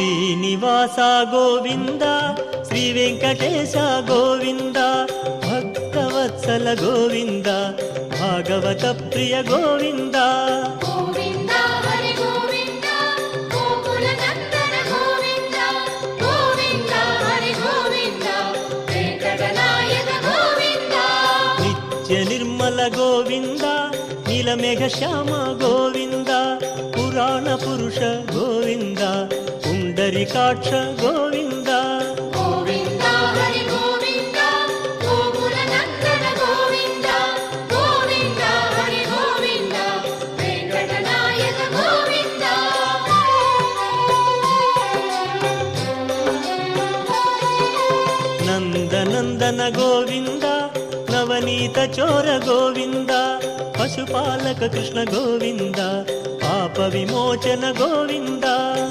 శ్రీనివాస గోవింద, శ్రీ వెంకటేశ గోవింద, భక్తవత్సల గోవింద, భాగవత ప్రియ గోవింద. గోవింద హరి గోవింద, గోకుల నందన గోవింద, గోవింద హరి గోవింద, వెంకటనాయక గోవింద. నిత్య నిర్మల గోవింద, నీలమేఘ శ్యామ గోవింద, పురాణ పురుష గోవింద, పుండరీకాక్ష గోవింద. గోవింద హరి గోవింద, గోకుల నందన గోవింద, గోవింద హరి గోవింద, వెంకటనాయక గోవింద. నందనందన గోవింద, నవనీత చోర గోవింద, పశుపాలక కృష్ణ గోవింద, పాప విమోచన గోవింద.